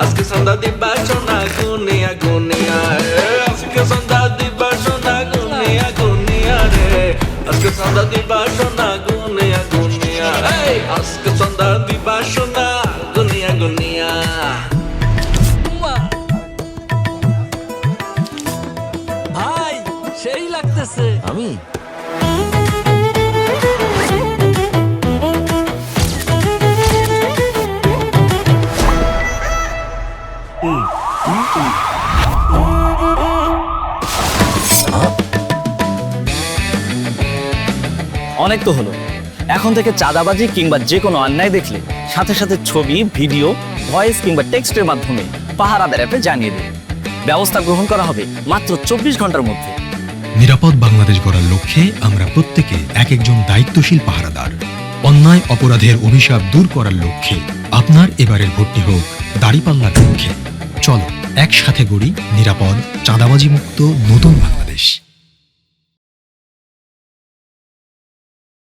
আজকে সন্ধ্যা দিবা সোনা গুনিয়া গুনিয়া রে আজকে সন্ধ্যা দিবা সোনা গুনিয়া গুনিয়া রে আজকে সন্ধ্যা দিবা সোনা গুনিয়া গুনিয়া এই আজকে সন্ধ্যা দিবা সোনা গুনিয়া গুনিয়া ভাই সেই লাগতেছে। আমি অনেক তো হলো। এখন থেকে চাঁদাবাজি কিংবা যে কোনো অন্যায় দেখলে সাথে সাথে ছবি, ভিডিও, ভয়েস কিংবা টেক্সটের মাধ্যমে পাহারাদার অ্যাপে জানিয়ে দিন। ব্যবস্থা গ্রহণ করা হবে মাত্র 24 ঘন্টার মধ্যে। নিরাপদ বাংলাদেশ গড়ার লক্ষ্যে আমরা প্রত্যেকে এক একজন দায়িত্বশীল পাহারাদার। অন্যায় অপরাধের অভিশাপ দূর করার লক্ষ্যে আপনার এবারের ভোটটি হোক দাঁড়িপাল্লার পক্ষে। চলো একসাথে গড়ি নিরাপদ, চাঁদাবাজি মুক্ত নতুন বাংলাদেশ।